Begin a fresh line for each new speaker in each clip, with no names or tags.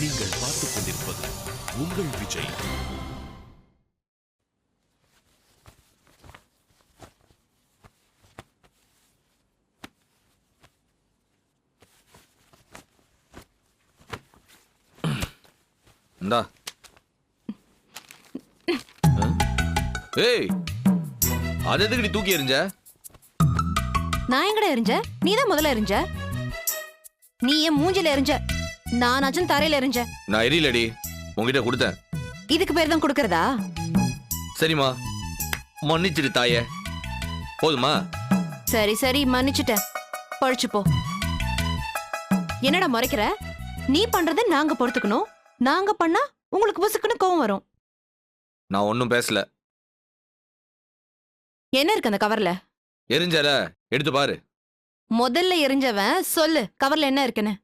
நீங்கள் பார்த்துக் கொண்டிருப்பது உங்கள் விஜய்.
இந்தா. ஏய், அது எதுக்கு நீ தூக்கி எறிஞ்ச?
நான் எங்கட எறிஞ்ச? நீதான் முதல்ல எறிஞ்ச. நீ என் மூஞ்சில எறிஞ்ச, நானாச்சும் தரையில எறிஞ்ச.
நான் எரியலடி, உங்ககிட்ட கொடுத்தேன்.
இதுக்கு பேர் தான் கொடுக்கறதா?
சரிம்மா, மன்னிச்சிடு தாயே. போதுமா?
சரி சரி, மன்னிச்சுட்டேன். பழிச்சு போ. என்னடா முறைக்கிற? நீ பண்றத நாங்க பொறுத்துக்கணும், நாங்க பண்ணா உங்களுக்கு புசுக்குன்னு கோவம் வரும்.
நான் ஒன்னும் பேசல.
என்ன இருக்கு அந்த கவர்ல?
எரிஞ்சல, எடுத்து பாரு.
முதல்ல எரிஞ்சவன் சொல்லு, கவர்ல என்ன இருக்குன்னு.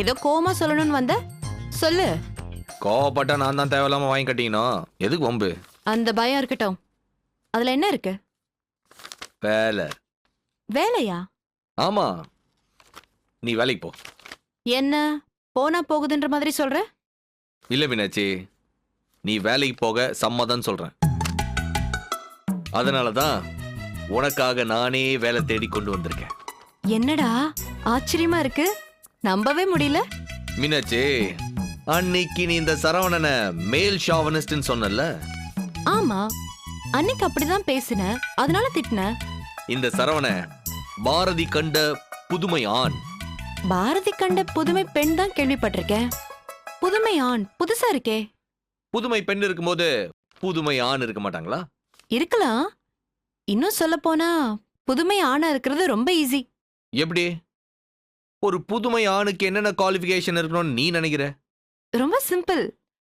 ஏதோ கோவமா சொல்லணும்னு வந்த, சொல்லு.
கோவப்பட்டா நான் தான் தேவையில்லாம வாங்கி கட்டிக்கணும். எதுக்கு வம்பு?
அந்த பயம் இருக்கட்டும். அதுல என்ன இருக்கு?
வேலை.
வேலையா?
ஆமா, நீ வேலைக்கு போ.
என்ன போனா போகுதுன்ற மாதிரி சொல்ற?
இல்ல மீனாட்சி, நீ வேலைக்கு போக சம்மதம் சொல்றேன். அதனாலதான் உனக்காக நானே வேலை தேடி கொண்டு வந்திருக்கேன்.
என்னடா ஆச்சரியமா இருக்கு, நம்பவே முடியல.
மீனாட்சி, அன்னைக்கு நீ இந்த சரவணனை மேல் ஷாவனிஸ்ட்னு சொன்னல?
ஆமா, அன்னைக்கு அப்படிதான் பேசின, அதனால திட்டின.
இந்த சரவண பாரதி கண்ட புதுமை ஆண்.
பாரதி கண்ட புதுமை பெண் தான் கேள்விப்பட்டிருக்கேன். புதுமை ஆண் புதுசா இருக்கே.
புதுமை பெண் இருக்கும்போது புதுமை ஆண் இருக்க மாட்டாங்களா?
இருக்கலாம். இன்னும் சொல்ல போனா புதுமை ஆணா இருக்கிறது ரொம்ப ஈஸி.
எப்படி? ஒரு புதுமை ஆணுக்கு என்னென்ன குவாலிஃபிகேஷன் இருக்கணும்னு நீ நினைக்கிற?
ரொம்ப சிம்பிள்.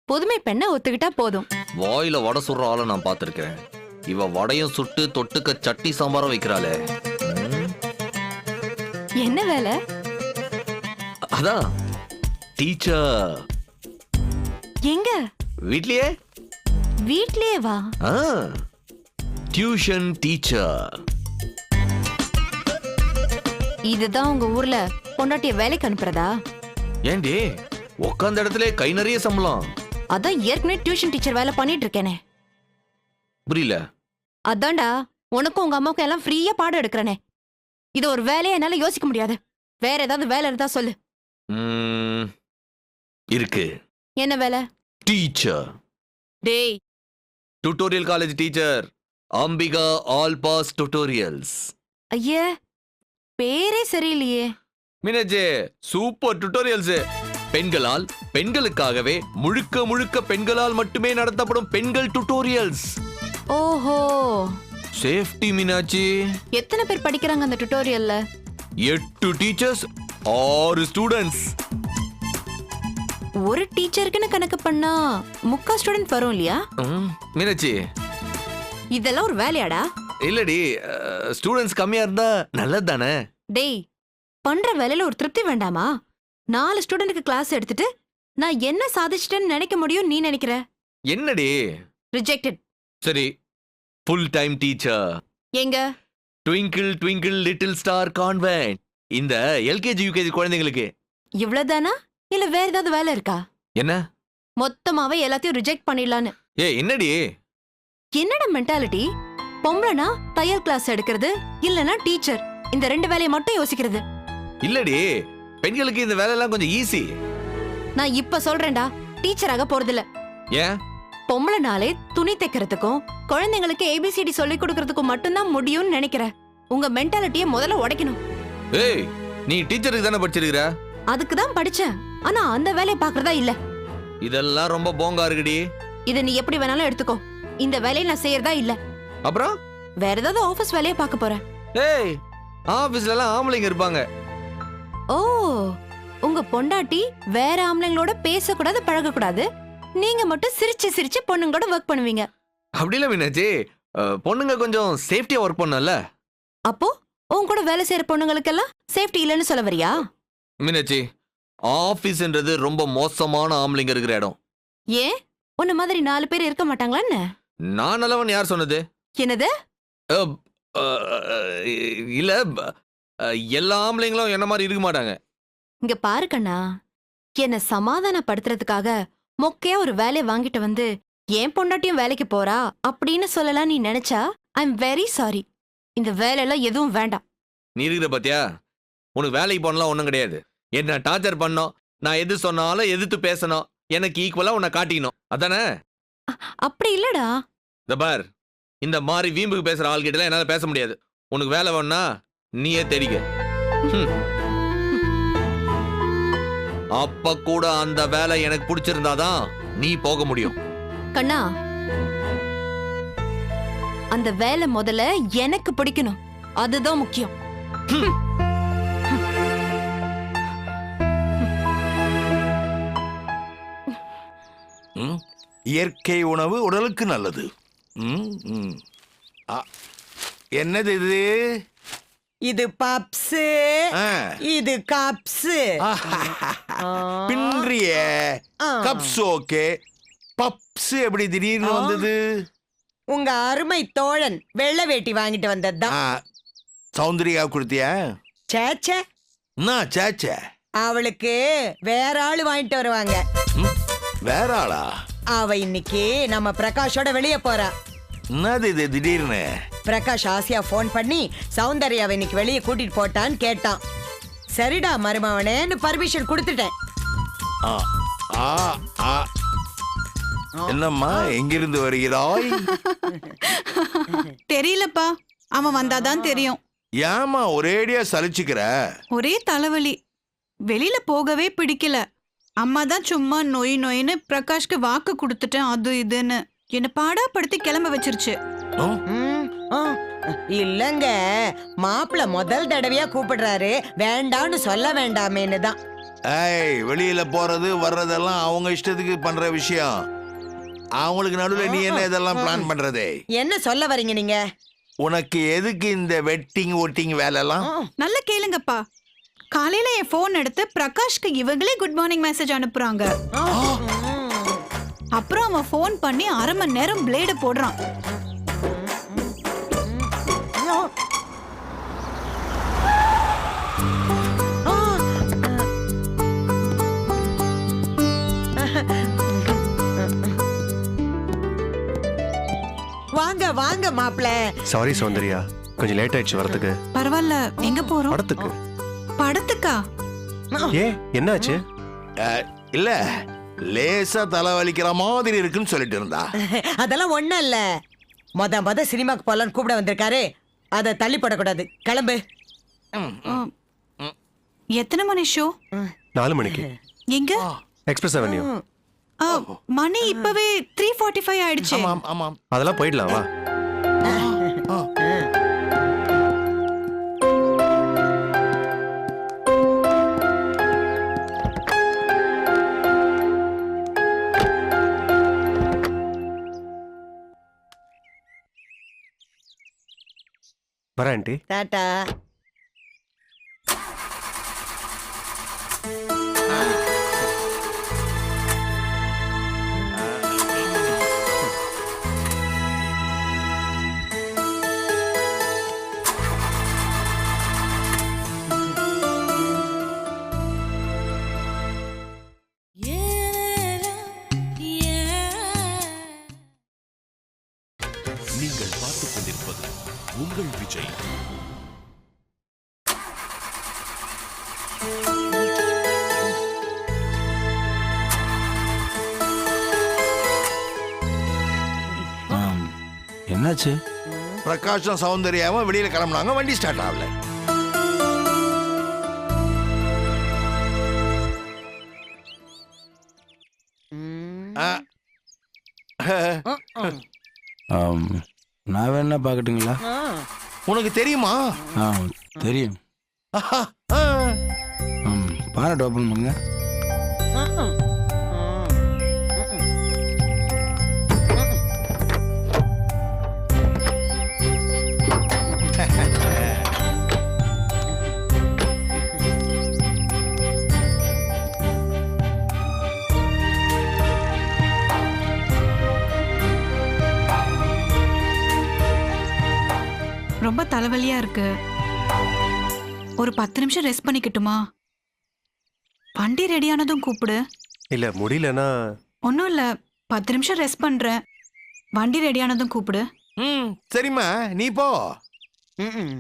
புதுமை பெண்ணை ஒத்துக்கிட்டா போதும்.
வாயில வடை சுடுற ஆளை நான் பார்த்திருக்கேன். இவ வடையும் சுட்டு தொட்டுக்க சட்னி சாம்பாரம் வைக்கிறாளே.
என்ன வேலை?
அதான் டீச்சர்.
எங்க?
வீட்லயே.
வீட்லயே வா.
Tuition teacher.
இதுதான் உங்க ஊர்ல பொண்டாட்டிய வேலைக்கு அனுப்புறதா?
ஏண்டி உட்கார்ந்த இடத்துல கை நிறைய சம்பளம்?
அதான் ஏற்கனவே டியூஷன் டீச்சர் வேலை பண்ணிட்டு இருக்கேனே.
புரியல.
அதான்டா, உனக்கும் உங்க அம்மாவுக்கும் எல்லாம் ஃப்ரீயா பாடம் எடுக்கிறனே. இது ஒரு வேலையை என்னால யோசிக்க முடியாது. வேற ஏதாவது வேலை இருந்தா சொல்லு.
இருக்கு.
என்ன வேலை?
டீச்சர்.
டேய்,
tutorial college teacher. Ambika all pass tutorials.
ஐயே, பேரே சரியில்லையே.
Meenakshi, super tutorials. பெண்களால் பெண்களுக்காகவே முழுக்க முழுக்க பெண்களால் மட்டுமே நடத்தப்படும் பெண்கள் டியூட்டோரியல்ஸ்.
ஓஹோ,
சேஃப்டி மீனாட்சி.
எத்தனை பேர் படிக்கிறாங்க அந்த டியூட்டோரியல்ல?
8 டீச்சர்ஸ், 6 ஸ்டூடண்ட்ஸ்.
ஒரு டீச்சருக்குன்னு கணக்கு பண்ணா 3 ஸ்டூடெண்ட் வரும் இல்லையா?
மீனாட்சி,
இதெல்லாம் ஒரு வேலையாடா?
இல்லடி, ஸ்டூடண்ட்ஸ் கம்மியா இருந்தா நல்லது தானே?
டேய், பண்ற வேலையில ஒரு திருப்தி வேண்டாமா? 4 ஸ்டூடெண்ட்க்கு கிளாஸ் எடுத்துட்டு நான் என்ன சாதிச்சிட்டேன்னு நினைக்க முடியும் நீ நினைக்கிற?
என்னடி?
ரிஜெக்டட்.
சரி, ஃபுல் டைம் டீச்சர்.
எங்க?
Twinkle twinkle little star convent. இந்த எல்கேஜி யூகேஜி குழந்தைங்களுக்கு.
இவ்வளவுதானா இல்ல வேற ஏதாவது வேலை இருக்கா?
என்ன?
மொத்தமாவே எல்லாத்தையும் ரிஜெக்ட் பண்ணிடலான்னு.
என்னடி?
என்னடா மென்டாலிட்டி? பொம்பளைனா தையல் கிளாஸ் எடுக்கிறது, இல்லனா டீச்சர். இந்த 2 வேலையை மட்டும் யோசிக்கிறது.
இல்லடி, பெண்களுக்கு இந்த வேலை எல்லாம் கொஞ்சம் ஈஸி.
நான் இப்ப சொல்றேன்டா, டீச்சராக போறதில்ல.
ஏன்?
பொம்பளைனாலே துணி தைக்கிறதுக்கும் குழந்தைங்களுக்கு ஏபிசிடி சொல்லி கொடுக்கறதுக்கும் மட்டும்தான் முடியும்னு நினைக்கிற. உங்க மென்டாலிட்டியை முதல்ல உடைக்கணும்.
ஏய், நீ டீச்சருக்கு தானே படிச்சிருக்கிற?
அதுக்கு தான் படிச்சேன், ஆனா அந்த வேலையை பாக்குறதா இல்ல.
இதெல்லாம் ரொம்ப போங்கா இருக்குடி.
இத நீ எப்படி வேணாலும் எடுத்துக்கோ. இந்த வேலையை நான் செய்யறதா இல்ல.
அப்புறம்
வேற ஏதாவது ஆபீஸ் வேலையை பார்க்க போறேன்.
ஏய், ஆபீஸ்ல எல்லாம் ஆம்பளைங்க இருப்பாங்க.
ஓ, உங்க பொண்டாட்டி வேற ஆம்பளைங்களோட பேசக்கூடாது, பழகக்கூடாது. நீங்க மட்டும் சிரிச்சு சிரிச்சு பொண்ணுங்களோட ஒர்க் பண்ணுவீங்க.
அப்படி இல்ல மீனாட்சி, பொண்ணுங்க கொஞ்சம் சேஃப்டியா ஒர்க் பண்ணல.
அப்போ உன் கூட வேலை செய்யற பொண்ணுங்களுக்கெல்லாம் சேஃப்டி இல்லைன்னு சொல்ல வரியா?
மீனாட்சி, ஆபீஸ்ன்றது ரொம்ப மோசமான ஆம்பளைங்க இருக்கிற இடம்.
ஏன்? உன்ன மாதிரி 4 பேர் இருக்க மாட்டாங்களா என்ன?
நான் நல்லவன் யார் சொன்னது?
என்னது?
அஹ், அஹ், இல்ல எல்லா ஆம்பளைங்களும் என்ன மாதிரி இருக்க மாட்டாங்க.
இங்க பாரு கண்ணா, என்ன சமாதானப்படுத்துறதுக்காக மொக்கையா ஒரு வேலையை வாங்கிட்டு வந்து ஏன் பொண்டாட்டியும் வேலைக்கு போறா அப்படின்னு சொல்லலாம் நீ நினைச்சா ஐ எம் வெரி சாரி. இந்த வேலையெல்லாம் எதுவும் வேண்டாம்.
நீ இருக்கிற பாத்தியா, உனக்கு வேலைக்கு போனலாம் ஒன்றும் கிடையாது. என்ன டார்ச்சர் பண்ணோம், நான் எது சொன்னாலும் எதிர்த்து பேசணும், எனக்கு ஈக்குவலா உன்னை காட்டிக்கணும், அதானே?
அப்படி இல்லடா.
இந்த பார், இந்த மாதிரி வீம்புக்கு பேசுற ஆள்கிட்ட என்னால பேச முடியாது. உனக்கு வேலை வேணும்னா நீயே தேடிக்க. அப்ப கூட அந்த வேலை எனக்கு பிடிச்சிருந்தாதான் நீ போக முடியும்.
கண்ணா, அந்த வேலை முதல்ல எனக்கு பிடிக்கணும், அதுதான் முக்கியம்.
இயற்கை உணவு உடலுக்கு நல்லது. என்னது இது?
இது பப்ஸ்,
ஆ.
இது கப்ஸ்.
பின்றிய கப்ஸ் ஓகே, பப்ஸ் எப்படி திடீர்னு வந்தது?
உங்க அருமை தோழன் வெள்ளை வேட்டி வாங்கிட்டு வந்ததுதான்.
சௌந்தர்யா கொடுத்தியா?
சேச்சே,
நான் சேச்சே.
அவளுக்கு வேற ஆளு வாங்கிட்டு வருவாங்க.
வேற ஆளா?
அவ இன்னைக்கு நம்ம பிரகாஷோட வெளிய போறா.
என்னது இது திடீர்னு?
பிரகாஷ் ஆசியா போன் பண்ணி சௌந்தர்யாவை இன்னைக்கு வெளியே கூட்டிட்டு போட்டான்னு கேட்டான். சரிடா மருமவனேன்னு பர்மிஷன் கொடுத்துட்டேன்.
ஆ, ஆ, ஆ. என்னம்மா எங்கிருந்து வருகிறாய்?
தெரியலப்பா, அவன் வந்தாதான் தெரியும்.
ஏமா ஒரேடியா சலிச்சுக்கிற?
ஒரே தலைவலி, வெளியில போகவே பிடிக்கல. அம்மா தான் சும்மா நொய் நொயின்னு பிரகாஷ்க்கு வாக்கு கொடுத்துட்டேன் அது இதுன்னு என்ன பாடாப்படுத்தி கிளம்ப வச்சிருச்சு.
இல்லங்க, மாப்பிள்ள முதல் தடவையா கூப்பிடுறாரு, வேண்டான்னு சொல்ல வேண்டாமேன்னு தான்.
ஏய், வெளியில போறது வர்றதெல்லாம் அவங்க இஷ்டத்துக்கு பண்ற விஷயம். அவங்களுக்கு நடுவில் நீ என்ன இதெல்லாம் பிளான் பண்றதே?
என்ன சொல்ல வரீங்க நீங்க?
உனக்கு எதுக்கு இந்த வெட்டிங் ஓட்டிங் வேலைலாம்?
நல்ல கேளுங்கப்பா, காலையில என் போன் எடுத்து பிரகாஷ்க்கு இவங்களே குட் மார்னிங் மெசேஜ் அனுப்புறாங்க. அப்புறம் அவன் போன் பண்ணி 1/2 மணி நேரம் பிளேட போடுறான்.
வாங்க வாங்க மாப்பிள்ள.
சாரி சௌந்தர்யா, கொஞ்சம் லேட் ஆயிடுச்சு வரதுக்கு.
பரவாயில்ல, எங்க போறோம்?
படத்துக்கு.
படத்துக்கா?
ஏ என்னாச்சு?
இல்ல, லேசா தலைவலிக்கிற மாதிரி இருக்குன்னு சொல்லிட்டு இருந்தா.
அதெல்லாம் ஒண்ணும் இல்ல. மொத சினிமாக்கு போலான்னு கூப்பிட வந்திருக்காரு, அதை தள்ளி போடக்கூடாது. கிளம்பு.
எத்தனை மணி ஷோ?
4 மணிக்கு.
எங்க?
Express avenue.
மணி இப்பவே 3:45 ஆயிடுச்சு.
ஆமாம் ஆமாம்.
அதெல்லாம் போயிடலாம் வா. வரேன் ஆண்டி.
டாடா.
நீங்கள் பார்த்துக் கொண்டிருப்பது உங்கள் விஜய்.
என்னாச்சு?
பிரகாஷம் சௌந்தர்யாவும் வெளியில கிளம்புனாங்க, வண்டி ஸ்டார்ட் ஆகல.
நான் வேணா பார்க்கட்டுங்களா?
உனக்கு தெரியுமா?
தெரியும். பானட் ஓப்பன் பண்ணுங்க.
ரொம்ப தலைவலியா இருக்கு. ஒரு 10 நிமிஷம் ரெஸ்ட் பண்ணிக்கட்டுமா? வண்டி ரெடியானதும் கூப்பிடு.
இல்ல முடியலன்னா
ஒன்றும் இல்லை, 10 நிமிஷம் ரெஸ்ட் பண்றேன். வண்டி ரெடியானதும் கூப்பிடு.
சரிம்மா நீ போ.
ம்ம்.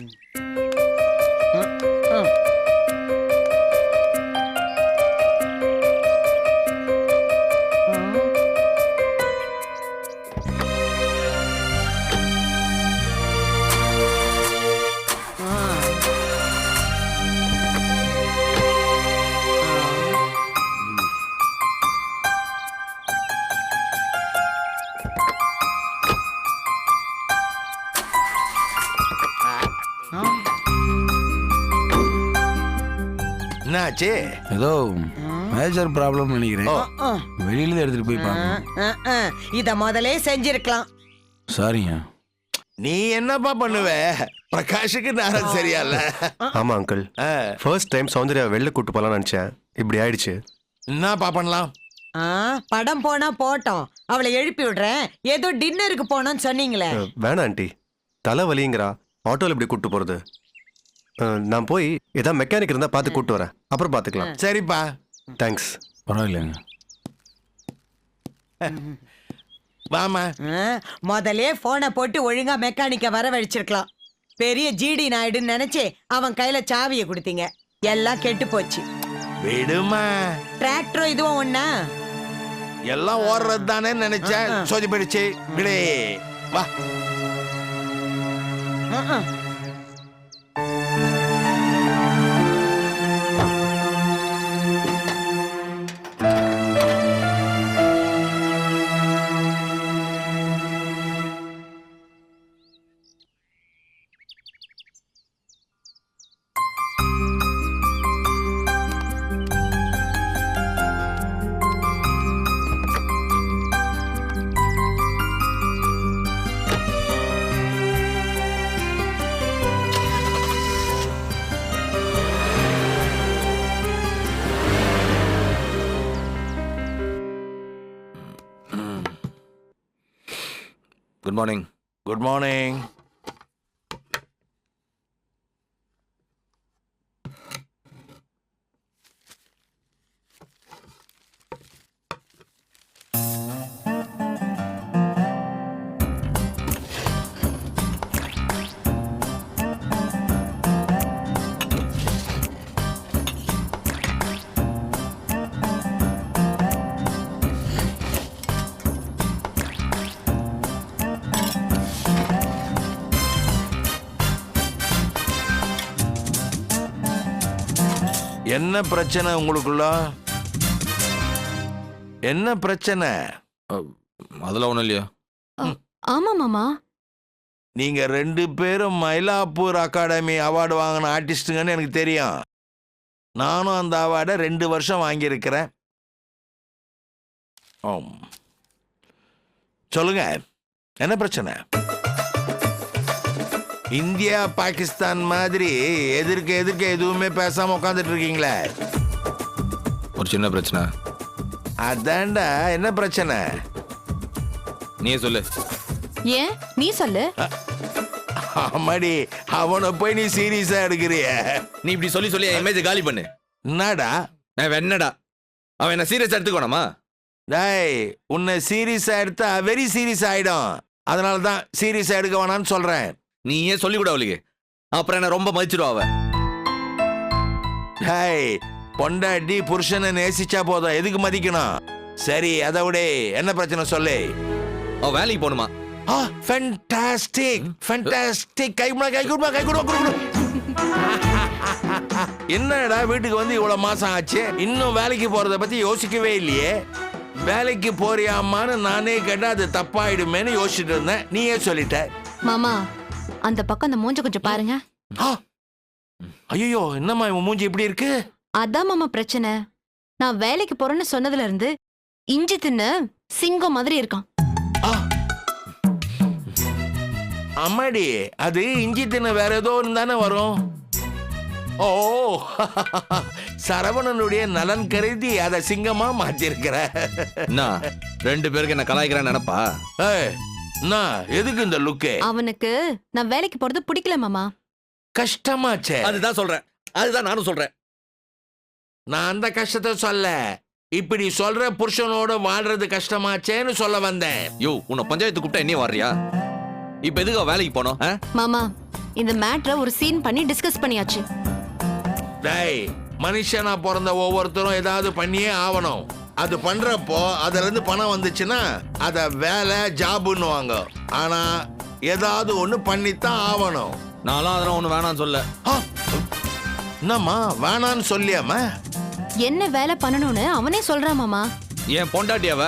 என்னாச்சு?
ஏதோ மேஜர் ப்ராப்ளம் நினைக்கிறேன். வெளியில தான் எடுத்துட்டு போய் பார்க்கணும்.
இத முதலே செஞ்சிருக்கலாம்.
சாரிங்க.
நீ என்னப்பா பண்ணுவ? பிரகாஷுக்கு நேரம் சரியால.
ஆமா அங்கிள், ஃபர்ஸ்ட் டைம் சௌந்தர்யா வெளில கூட்டு போலாம்னு நினைச்சேன். இப்படி ஆயிடுச்சு.
என்னப்பா பண்ணலாம்?
படம் போனா போட்டோம், அவளை எழுப்பி விடுறேன். ஏதோ டின்னருக்கு போனோம்னு சொன்னீங்களே.
வேணாம் ஆண்டி, தலை வலிங்கிறா. ஆட்டோல இப்படி கூட்டு போறது. நான் போய் ஏதாவது மெக்கானிக் இருந்தா பார்த்து கூட்டு வரேன். அப்புறம் பார்த்துக்கலாம்.
சரிப்பா.
தேங்க்ஸ்.
பரவாயில்லைங்க.
வாமா.
முதலே போனை போட்டு ஒழுங்கா மெக்கானிக்க வரவழைச்சிருக்கலாம். பெரிய ஜிடி நாயுடுன்னு நினைச்சு அவன் கையில சாவியை கொடுத்தீங்க. எல்லாம் கெட்டு போச்சு.
விடுமா,
டிராக்டரும் இதுவும் ஒண்ணா?
எல்லாம் ஓடுறது தானே நினைச்சேன். சோதி போயிடுச்சு. விடே வா.
Good morning.
Good morning. என்ன பிரச்சனை உங்களுக்குள்ள? என்ன பிரச்சனை?
அதெல்லாம் ஒண்ணும் இல்லையா?
ஆமா மாமா.
நீங்க 2 பேரும் மயிலாப்பூர் அகாடமி அவார்டு வாங்கின ஆர்டிஸ்டுங்கன்னு எனக்கு தெரியும். நானும் அந்த அவார்டை 2 வருஷம் வாங்கியிருக்கிறேன். சொல்லுங்க, என்ன பிரச்சனை? இந்தியா பாகிஸ்தான் மாதிரி எதிர்க்க எதுவுமே பேசாம உட்காந்துட்டு இருக்கீங்களே.
ஒரு சின்ன பிரச்சனை.
அதான்டா, என்ன பிரச்சனை?
நீயே சொல்லு.
ஏன் நீ சொல்லு.
ஆமாடி, அவனை போய் நீ சீரியஸா எடுக்கிறிய.
நீ இப்படி சொல்லி சொல்லி என் இமேஜ் காலி பண்ணு.
என்னடா
என்னடா அவன் என்ன சீரியஸா எடுத்துக்கோணுமா?
டேய், உன்னை சீரியஸா எடுத்தா வெரி சீரியஸ் ஆயிடும். அதனால தான் சீரியஸா எடுக்க வேணாம்னு சொல்றேன்.
நீ ஏன் சொல்லி கூட அவளுக்கு? அப்புறம் என்ன ரொம்ப மதிச்சிடுவா அவ.
டேய், பொண்டாட்டி புருஷனை நேசிச்சா போதும், எதுக்கு மதிக்கணும்? சரி, அதை விட என்ன பிரச்சனை சொல்லு.
அவ வேலைக்கு போகணுமா?
Fantastic fantastic. கை கொடு. என்னடா வீட்டுக்கு வந்து இவ்வளவு மாசம் ஆச்சு, இன்னும் வேலைக்கு போறத பத்தி யோசிக்கவே இல்லையே. வேலைக்கு போறியாமான்னு நானே கேட்டா அது தப்பாயிடுமேன்னு யோசிச்சுட்டு இருந்தேன். நீயே சொல்லிட்ட.
மாமா, அந்த பக்கம் அந்த மூஞ்ச கொஞ்சம் பாருங்க.
ஐயோ, என்னம்மா இவன் மூஞ்சி இப்படி இருக்கு?
அதான் மாமா பிரச்சனை. நான் வேலைக்கு போறேன்னு சொன்னதுல இருந்து இஞ்சி தின்னு சிங்கம் மாதிரி இருக்கான்.
அம்மாடி, அது இஞ்சி தின்ன வேற ஏதோ தானே வரும். ஓ, சரவணனுடைய நலன் கருதி அத சிங்கமா மாத்திருக்கிற.
என்ன 2 பேருக்கு என்ன கலாய்க்கிறேன்னு நினைப்பா?
என்ன எதுக்கு இந்த லுக்கு?
அவனுக்கு நான் வேலைக்கு போறது பிடிக்கல மாமா.
கஷ்டமாச்சே.
அதுதான் சொல்றேன், அதுதான் நானும் சொல்றேன்.
நான் அந்த கஷ்டத்தை சொல்ல, இப்படி சொல்ற புருஷனோட வாழ்றது கஷ்டமாச்சேன்னு சொல்ல வந்தேன்.
யோ, உன்னை பஞ்சாயத்து கூப்பிட்டா என்ன வர்றியா? இப்ப எதுக்கு வேலைக்கு போனோம்?
மாமா, இந்த மேட்ரை ஒரு சீன் பண்ணி டிஸ்கஸ் பண்ணியாச்சு.
டேய், மனுஷனா பிறந்த ஒவ்வொருத்தரும் ஏதாவது பண்ணியே ஆகணும். அது பண்றப்போ அதுல இருந்து பணம் வந்துச்சுன்னா அத வேலை ஜாபுன்னுவாங்க. ஆனா ஏதாவது ஒண்ணு பண்ணித்தான் ஆகணும்.
நான்லாம் அதெல்லாம் ஒண்ணு வேணாம்னு சொல்ல.
என்னம்மா வேணான்னு சொல்லியாமா?
என்ன வேலை பண்ணணும்னு அவனே சொல்றான் மாமா.
என் பொண்டாட்டியாவ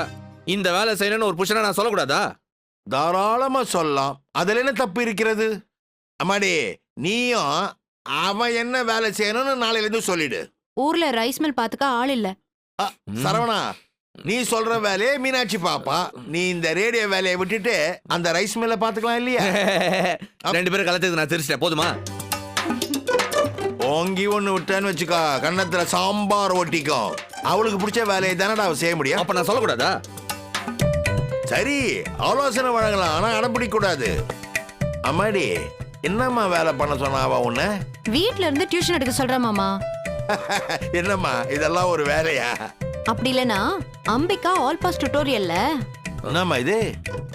இந்த வேலை செய்யணும்னு ஒரு புருஷனை நான் சொல்லக்கூடாதா?
தாராளமா சொல்லலாம். அதுல என்ன தப்பு இருக்கிறது? அம்மாடி, நீயும் அவன் என்ன வேலை செய்யணும்னு நாளையில இருந்து சொல்லிடு.
ஊர்ல ரைஸ் மில் பாத்துக்க ஆள் இல்ல.
சரவணா, நீ சொல்ற வேலையை மீனாட்சி பாப்பா. நீ இந்த ரேடியோ வேலையை விட்டுட்டு அந்த ரைஸ் மில்ல பாத்துக்கலாம் இல்லையா?
ரெண்டு பேரும் கலத்துக்கு நான் சிரிச்சிட்டேன், போதுமா?
ஓங்கி ஒண்ணு விட்டேன்னு வச்சுக்கோ, கன்னத்துல சாம்பார் ஒட்டிக்கும். அவளுக்கு பிடிச்ச வேலையை தானடா அவ செய்ய முடியும்.
அப்ப நான் சொல்லக்கூடாதா?
சரி, ஆலோசனை வழங்கலாம், ஆனா அடம்பிடிக்க கூடாது. அம்மாடி, என்னம்மா வேலை பண்ண சொன்னாவா உன்ன?
வீட்ல இருந்து டியூஷன் எடுக்க சொல்றான் மாமா.
என்னம்மா இதெல்லாம் ஒரு வேலையா?
அப்படி இல்லனா அம்பிகா ஆல் பாஸ் டியூட்டோரியல்ல.
என்னம்மா இது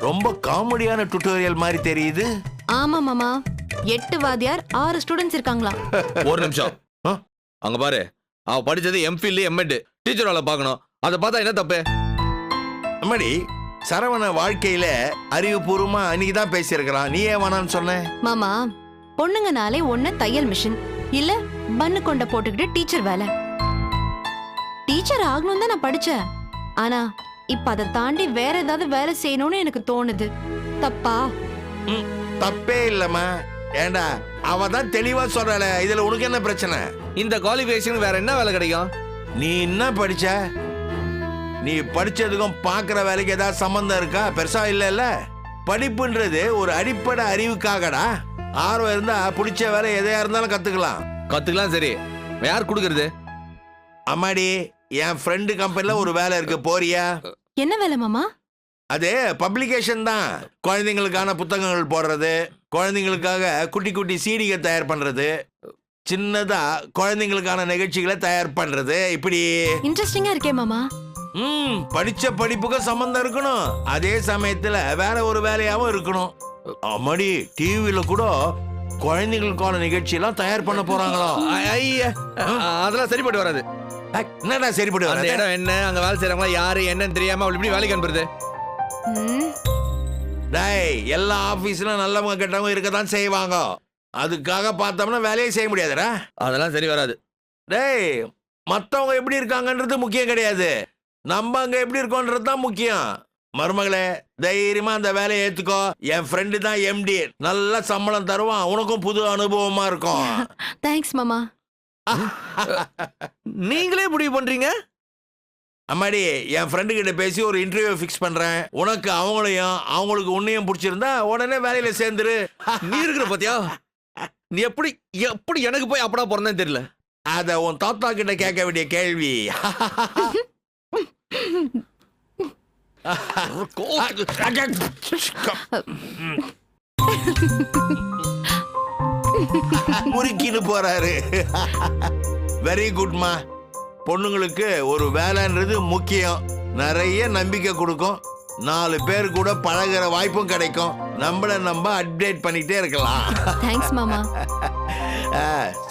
ரொம்ப காமெடியான டியூட்டோரியல் மாதிரி தெரியுது.
ஆமா மாமா, 8 வாத்தியார் 6 ஸ்டூடண்ட்ஸ் இருக்காங்களாம்.
ஒரு நிமிஷம், அங்க பாரு. அவ படிச்சது எம்ஃபில் எம்எட், டீச்சர் வேலை பார்க்கணும். அதை பார்த்தா என்ன தப்பு?
அம்மாடி, சரவண வாழ்க்கையில அறிவுபூர்வமா அன்னைக்கு தான் பேசியிருக்கிறான். நீ ஏன் வேணான்னு சொன்ன?
மாமா, பொண்ணுங்கனாலே ஒண்ணு தையல் மிஷின், இல்ல பண்ணு கொண்ட போட்டுக்கிட்டு டீச்சர் வேலை. டீச்சர் ஆகணும் தான் நான் படிச்சேன். ஆனா இப்ப அதை தாண்டி வேற ஏதாவது வேலை செய்யணும்னு எனக்கு தோணுது. தப்பா?
தப்பே இல்லம்மா. ஏண்டா, அவ தான் தெளிவா சொல்றல. இதுல உனக்கு என்ன பிரச்சனை?
இந்த குவாலிஃபிகேஷன் வேற என்ன வேலை கிடைக்கும்?
நீ என்ன படிச்ச? நீ படிச்சதுக்கும் பாக்குற வேலைக்கு ஏதாவது சம்பந்தம் இருக்கா? பெருசா இல்ல. படிப்புன்றது ஒரு அடிப்படை அறிவுக்காகடா. ஆர்வம் இருந்தா பிடிச்ச வேலை எதையா இருந்தாலும் கத்துக்கலாம்.
சரி, யார் கொடுக்கறது?
அம்மாடி, என் ஃப்ரெண்டு கம்பெனில ஒரு வேலை இருக்கு, போறியா?
என்ன வேலை மாமா?
அது பப்ளிகேஷன் தான். குழந்தைங்களுக்கான புத்தகங்கள் போடுறது, குழந்தைங்களுக்காக குட்டி குட்டி சீடிகள் தயார் பண்றது, சின்னதா குழந்தைங்களுக்கான நிகழ்ச்சிகளை தயார் பண்றது. இப்படி
இன்ட்ரெஸ்டிங்கா இருக்கே மாமா.
படிச்ச படிப்புக்கு சம்பந்தம் இருக்கணும், அதே சமயத்துல வேற ஒரு வேலையாவும் இருக்கணும். அம்மாடி, டிவில கூட குழந்தைங்களுக்கான நிகழ்ச்சி எல்லாம் தயார் பண்ண போறாங்களா?
அதெல்லாம் சரிப்பட்டு வராது.
என்னடா சரிப்பட்டு
அந்த
வராது?
இடம் என்ன, அங்க வேலை செய்யறவங்க யாரு என்னன்னு தெரியாம அவள் இப்படி வேலைக்கு அனுப்புறது?
டேய், எல்லா ஆபீஸ்ல நல்லவங்க கெட்டவங்க இருக்கதான் செய்வாங்க. அதுக்காக பார்த்தோம்னா வேலையை செய்ய முடியாதுடா.
அதெல்லாம் சரி வராது.
டேய், மத்தவங்க எப்படி இருக்காங்கன்றது முக்கியம் கிடையாது, நம்ம அங்க எப்படி இருக்கோன்றது தான் முக்கியம். மருமகளே, தைரியமா அந்த வேலையை ஏத்துக்கோ. என் ஃப்ரெண்டு தான் எம்டி, நல்ல சம்பளம் தருவான். உனக்கும் புது அனுபவமா இருக்கும்.
தேங்க்ஸ் மாமா.
நீங்களே முடிவு பண்றீங்க?
அம்மாடி, என் ஃப்ரெண்டு கிட்ட பேசி ஒரு இன்டர்வியூ ஃபிக்ஸ் பண்றேன். உனக்கு அவங்களையும் அவங்களுக்கு உன்னையும் பிடிச்சிருந்தா உடனே வேலையில சேர்ந்துரு.
நீ இருக்கிற பாத்தியா, நீ எப்படி எப்படி எனக்கு போய் அப்படா பிறந்தேன்னு தெரியல.
அத உன் தாத்தா கிட்ட கேட்க வேண்டிய கேள்வி. முறுக்கின்னு போறாரு. வெரி குட்மா. பொண்ணுங்களுக்கு ஒரு வேலைன்றது முக்கியம். நிறைய நம்பிக்கை கொடுக்கும், 4 பேர் கூட பழகுற வாய்ப்பும் கிடைக்கும். நம்மள நம்ம அப்டேட் பண்ணிட்டே இருக்கலாம்.
தேங்க்ஸ் மாமா.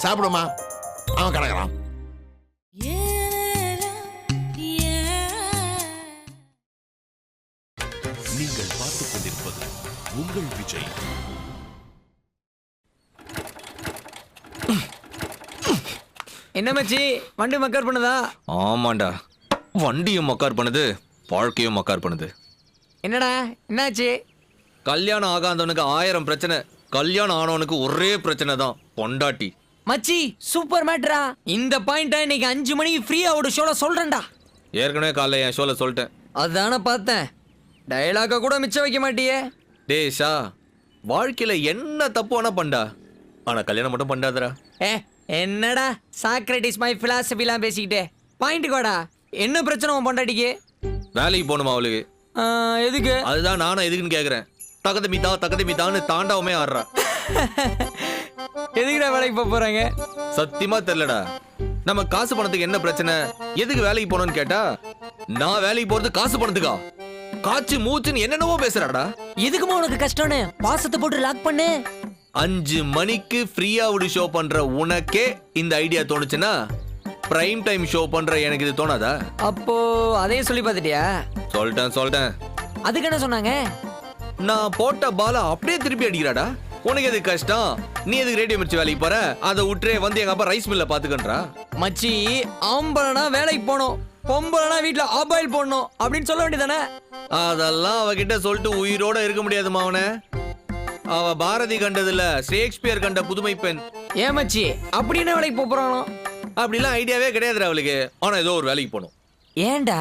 சாப்பிடுமா, அவன் கிடக்குறான்.
நீங்கள் பார்த்துக் கொண்டிருப்பது உங்கள் விஜய்.
என்ன மச்சி, வண்டி மக்கார் பண்ணுதா?
ஆமாண்டா, வண்டியும் மக்கார் பண்ணுது, வாழ்க்கையும் மக்கார் பண்ணுது.
என்னடா என்னாச்சு?
கல்யாணம் ஆகாதவனுக்கு 1000 பிரச்சனை, கல்யாணம் ஆனவனுக்கு ஒரே பிரச்சனை தான், பொண்டாட்டி.
மச்சி, சூப்பர் மேட்ரா. இந்த பாயிண்ட இன்னைக்கு 5 மணிக்கு ஃப்ரீயா ஒரு ஷோல சொல்றேன்டா.
ஏற்கனவே காலைல என் ஷோல சொல்லிட்டேன்.
அதான பார்த்தேன், டயலாக கூட மிச்சம் வைக்க மாட்டியே.
டேஷா, வாழ்க்கையில என்ன தப்பு வேணா பண்ணா, ஆனா கல்யாணம் மட்டும் பண்ணாதடா.
என்னடா சாக்ரட்டிஸ் மை பிலாசபிலாம் பேசிக்கிட்டே, பாயிண்ட் கோடா. என்ன பிரச்சனை உன் பொண்டாட்டிக்கு?
வேலைக்கு போகணுமா அவளுக்கு?
எதுக்கு?
அதுதான் நானும் எதுக்குன்னு கேக்குறேன். தகதமிதான்னு தாண்டவமே ஆடுறா.
எதுக்குடா வேலைக்கு போக போறாங்க?
சத்தியமா தெரியலடா. நம்ம காசு பணத்துக்கு என்ன பிரச்சனை, எதுக்கு வேலைக்கு போனோம்னு கேட்டா, நான் வேலைக்கு போறது காசு பணத்துக்கா, காச்சு மூச்சுன்னு என்னென்னவோ பேசுறாடா.
எதுக்குமா உனக்கு கஷ்டம்னு பாசத்தை போட்டு லாக் பண்ணு.
5 மணிக்கு ஃப்ரீயா விடு ஷோ பண்ற உனக்கே இந்த ஐடியா தோணுச்சுன்னா, பிரைம் டைம் ஷோ பண்ற எனக்கு இது தோணாதா?
அப்போ அதையும் சொல்லி பார்த்துட்டியா?
சொல்லிட்டேன்.
அதுக்கு என்ன சொன்னாங்க?
நான் போட்ட பால அப்படியே திருப்பி அடிக்கிறாடா. உனக்கு எது கஷ்டம், நீ எதுக்கு ரேடியோ மிர்ச்சி வேலைக்கு போற, அதை விட்டுறே வந்து எங்க அப்பா ரைஸ் மில்ல பாத்துக்கன்றா.
மச்சி, ஆம்பளனா வேலைக்கு போனோம், பொம்பளனா வீட்டுல ஆபாயில் போடணும் அப்படின்னு சொல்ல வேண்டியதானே?
அதெல்லாம் அவகிட்ட சொல்லிட்டு உயிரோட இருக்க முடியாதுமா. அவனை அவ பாரதி கண்டதில்ல, ஷேக்ஸ்பியர் கண்ட புதுமை பெண்.
ஏன் மச்சி அப்படி என்ன வேலைக்கு போறானோ?
அப்படிலாம் ஐடியாவே கிடையாதுடா அவளுக்கு. ஆனா ஏதோ ஒரு வேலைக்கு போகணும்.
ஏன்டா?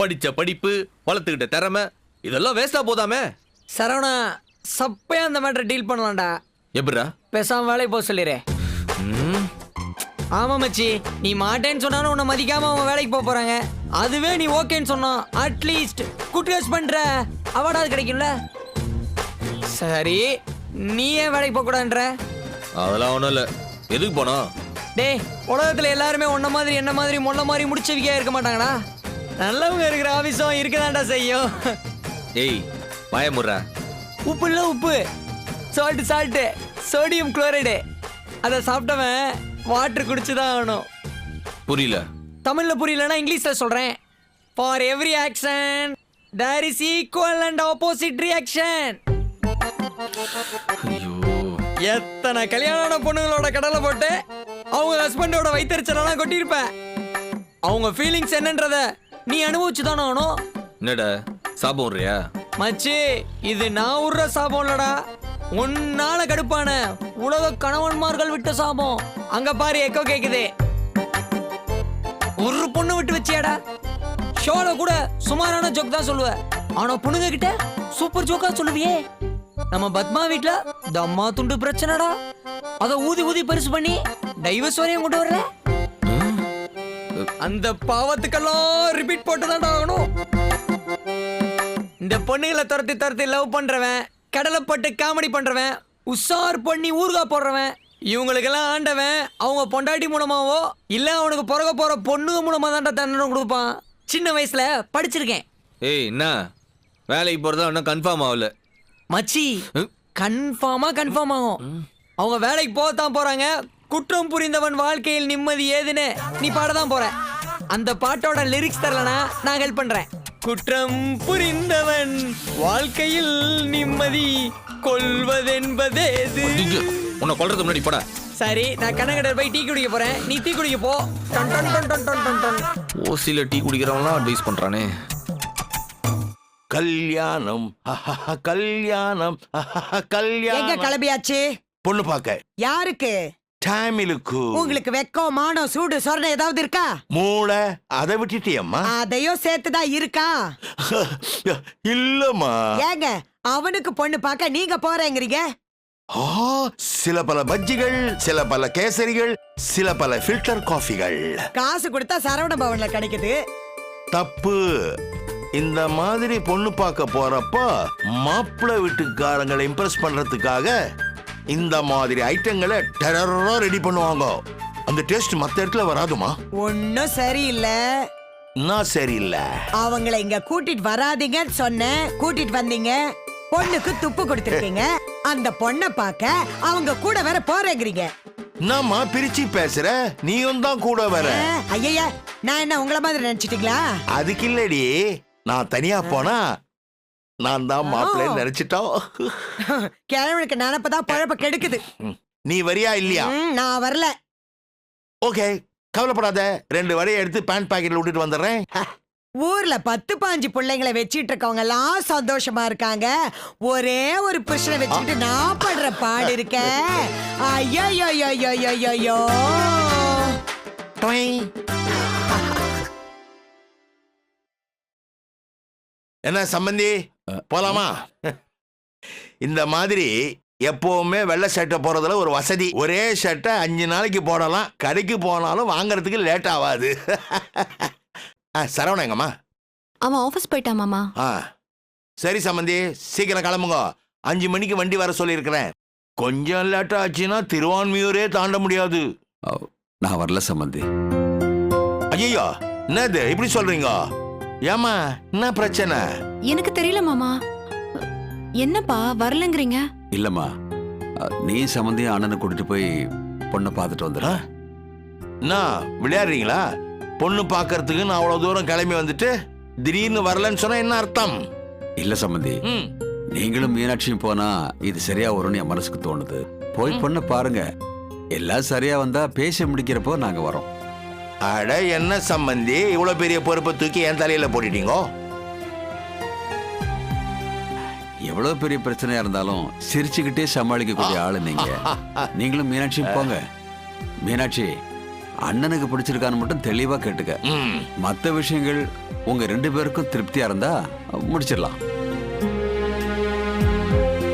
படிச்ச படிப்பு, வளர்த்துக்கிட்ட திறமை, இதெல்லாம் வேஸ்டா போதாமே.
சரவணா, சப்பையா அந்த மேட்டரை டீல் பண்ணலாம்டா.
எப்படிடா?
பேசாம வேலைக்கு போக சொல்லிடுறேன். ஆமா மச்சி, நீ மாட்டேன்னு சொன்னாலும் உன்னை மதிக்காம அவங்க வேலைக்கு போக போறாங்க. அதுவே நீ ஓகேன்னு சொன்னா அட்லீஸ்ட் குட் யூஸ் பண்ற அவார்டாவது கிடைக்கும்ல. சரி, நீ ஏன் வேலைக்கு போக கூடாதுன்ற?
அதெல்லாம் ஒண்ணும் இல்ல. எதுக்கு போனோம்?
டேய், உலகத்துல எல்லாருமே உன்ன மாதிரி என்ன மாதிரி முன்ன மாதிரி முடிச்சவிக்கையா இருக்க மாட்டாங்கடா. நல்லவங்க இருக்கிற ஆபீஸும் இருக்கதான்டா செய்யும்.
ஏய், பயமுறா.
உப்பு இல்ல உப்பு, சால்ட்டு, சோடியம் குளோரைடு. அதை சாப்பிட்டவன் வாட்டர் குடிச்சுதான் ஆகணும்.
புரியல.
தமிழ்ல புரியலன்னா இங்கிலீஷ்ல சொல்றேன். For every action there is equal and opposite reaction.
ஐயோ,
எத்தனை கல்யாண பொண்ணுங்களோட கடலை போட்டு அவங்க ஹஸ்பண்டோட வயிற்றுச்சலாம் கொட்டியிருப்பேன். அவங்க ஃபீலிங்ஸ் என்னன்றத நீ அனுபவிச்சுதானே ஆகணும்.
என்னடா சாபம் விடுறியா?
மச்சி, இது நான் விடுற சாபம் இல்லடா, உன்னால கடுப்பான உலக கணவன்மார்கள் விட்ட சாபம். அங்க பாரு, எக்கோ கேக்குது. ஒரு பொண்ணு விட்டு வச்சியாடா. ஷோல கூட சுமாரான ஜோக் தான் சொல்லுவ, ஆனா பொண்ணுங்க கிட்ட சூப்பர் ஜோக்கா சொல்லுவியே. நம்ம பத்மா வீட்ல தம்மா துண்டு பிரச்சனைடா, அத ஊதி பரிசு பண்ணி டைவர்ஸ் வரையும் கொண்டு வர்ற. அந்த பாவத்துக்கெல்லாம் ரிப்பீட் போட்டுதான் ஆகணும். இந்த பொண்ணுகளை துரத்தி லவ் பண்றவன், கடலை பட்டு காமெடி பண்றவன், உஷார் பண்ணி ஊர்கா போடுறவன், இவங்களுக்கெல்லாம் ஆண்டவன் அவங்க பொண்டாட்டி மூலமாவோ இல்ல அவனுக்கு பிறக போற பொண்ணுங்க மூலமா தான்டா தண்டனை கொடுப்பான். சின்ன வயசுல படிச்சிருக்கேன்.
ஏய், என்ன வேலைக்கு போறதா இன்னும் கன்ஃபார்ம் ஆகல
மச்சி. கன்ஃபார்ம் ஆகும். அவங்க வேலைக்கு போகத்தான் போறாங்க. குற்றம் புரிந்தவன் வாழ்க்கையில் நிம்மதி ஏதுன்னு நீ பாடதான் போற. அந்த பாட்டோட லிரிக்ஸ் தரலனா நான் ஹெல்ப் பண்றேன். குற்றம் புரிந்தவன் வாழ்க்கையில் நிம்மதி கொள்வதென்பதேது.
உன்னை கொல்றது முன்னாடி போட.
சரி, நான் கண்ணகடர் போய் டீ குடிக்க போறேன், நீ டீ குடிக்க போ. டன் டன் டன் டன் டன் டன் டன்.
ஓசில டீ குடிக்கிறவங்களாம் அட்வைஸ் பண்றானே.
கல்யாணம் கல்யாணம்
எங்க
கல்யாணம்.
கிளம்பியாச்சு?
பொண்ணு பார்க்க.
யாருக்கு?
டாமிலுக்கு.
உங்களுக்கு வெக்கம், மானம், சூடு, சொரணை ஏதாவது இருக்கா?
மூளை அதை விட்டுட்டியம்மா?
அதையும் சேர்த்துதான் இருக்கா?
இல்லம்மா.
ஏங்க, அவனுக்கு பொண்ணு பார்க்க நீங்க போறேங்கிறீங்க?
சில பல பஜ்ஜிகள், சில பல கேசரிகள், சில பல ஃபில்டர் காஃபிகள்.
காசு கொடுத்தா சரவண பவன்ல கிடைக்குது.
தப்பு. இந்த மாதிரி பொண்ணு பார்க்க போறப்ப மாப்பிள்ளை வீட்டுக்காரங்களை இம்ப்ரெஸ் பண்றதுக்காக இந்த மாதிரி ஐட்டங்களை டெரரா ரெடி பண்ணுவாங்க. அந்த டேஸ்ட் மத்த இடத்துல வராதுமா.
ஒன்னும் சரியில்லை.
நான் சரியில்லை.
அவங்களை இங்க கூட்டிட்டு வராதீங்கன்னு சொன்னேன், கூட்டிட்டு வந்தீங்க. பொண்ணுக்கு துப்பு கொடுத்துருக்கீங்க. அந்த பொண்ணை பார்க்க அவங்க கூட வேற போறேங்கிறீங்க.
நாம பிரிச்சு பேசுற, நீயும் தான் கூட வர.
ஐயா, நான் என்ன உங்கள மாதிரி நினைச்சிட்டீங்களா?
அதுக்கு இல்லடி, நான் தனியா போனா நான் தான் மாப்பிள்ளைன்னு நினைச்சிட்டோம்.
கிழவனுக்கு நினப்பதான் பழப்ப கெடுக்குது.
நீ வரியா இல்லையா?
நான் வரல.
ஓகே, கவலைப்படாத. 2 வரையை எடுத்து பேண்ட் பாக்கெட்ல விட்டுட்டு வந்துடுறேன்.
ஊர்ல 10-15 பிள்ளைங்களை வச்சிட்டு இருக்கவங்க எல்லாம் சந்தோஷமா இருக்காங்க. ஒரே ஒரு புருஷனை வச்சுக்கிட்டு நான் படுற பாடு இருக்க. ஐயோ.
என்ன சம்பந்தி, போலாமா? இந்த மாதிரி எப்பவுமே வெள்ளை ஷர்ட்டை போறதுல ஒரு வசதி. ஒரே ஷர்ட்டை 5 நாளைக்கு போடலாம். கடைக்கு போனாலும் வாங்கறதுக்கு லேட் ஆகாது. சரவணா எங்கம்மா?
அவன் ஆபீஸ் போயிட்டான் மாமா.
சரி சம்பந்தி, சீக்கிரம் கிளம்புங்க. 5 மணிக்கு வண்டி வர சொல்லியிருக்கிறேன். கொஞ்சம் லேட்டா ஆச்சுன்னா திருவான்மியூரே தாண்ட முடியாது.
நான் வரல சம்பந்தி.
ஐயோ, என்னது இப்படி சொல்றீங்க? ஏமா, என்ன பிரச்சனை?
எனக்கு தெரியல மாமா. என்னப்பா வரலங்கிறீங்க?
இல்லம்மா, நீ சம்பந்தியும் அண்ணனை கூட்டிட்டு போய் பொண்ணை பார்த்துட்டு வந்துடு.
என்ன விளையாடுறீங்களா? பொண்ணு பார்க்கறதுக்கு நான் அவ்வளவு தூரம் கிளம்பி வந்துட்டு திடீர்னு வரலன்னு சொன்னா என்ன அர்த்தம்?
இல்ல சம்பந்தி, நீங்களும் மீனாட்சியும் போனா இது சரியா வரும்னு என் மனசுக்கு தோணுது. போய் பொண்ணை பாருங்க. எல்லாம் சரியா வந்தா பேசி முடிக்கிறப்போ நாங்க வரோம்.
அட என்ன சம்பந்தி, இவ்வளவு பெரிய பொறுப்பை தூக்கி என் தலையில போட்டுட்டீங்க.
எவ்வளவு பெரிய பிரச்சனையா இருந்தாலும் சிரிச்சுக்கிட்டே சமாளிக்கக்கூடிய ஆளு நீங்க. நீங்களும் மீனாட்சியும் போங்க. மீனாட்சி, அண்ணனுக்கு பிடிச்சிருக்கான்னு மட்டும் தெளிவா கேட்டுக்க. மத்த விஷயங்கள் உங்க 2 பேருக்கும் திருப்தியா இருந்தா முடிச்சிடலாம்.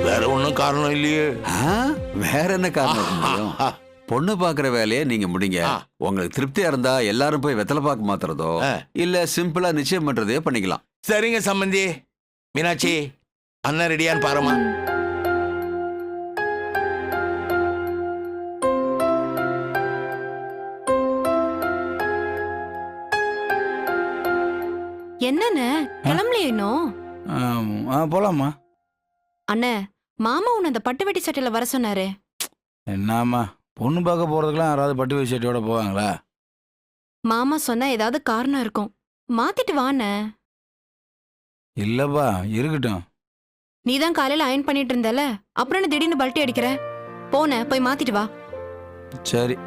வேற ஒன்னும் காரணம் இல்லையே.
வேற என்ன காரணம்? பொண்ணு பாக்குற வேலையை நீங்க முடிங்க. உங்களுக்கு திருப்தியா இருந்தா எல்லாரும் போய் வெத்தலை பாக்கு மாத்துறதோ இல்ல சிம்பிளா நிச்சயம் பண்றதே பண்ணிக்கலாம்.
சரிங்க சம்பந்தி. மீனாட்சி, அண்ணன் ரெடியான்னு பாருமா.
என்னன்னு கிளம்பலையே இன்னும்?
போலாமா?
அண்ணே, மாமா உன்னை அந்த பட்டு வெட்டி சட்டையில வர சொன்னாரு.
என்னம்மா, பொண்ணு பார்க்க போறதுக்கெல்லாம் யாராவது பட்டு வேஷ்டியோட போவாங்களா?
மாமா சொன்னா ஏதாவது காரணம் இருக்கும். மாத்திட்டு வாண்ணே.
இல்லப்பா, இருக்கட்டும்.
நீதான் காலையில அயன் பண்ணிட்டு இருந்தல, அப்புறம் என்ன திடீர்னு பல்ட்டி அடிக்கிற? போன போய் மாத்திட்டு வா.
சரி.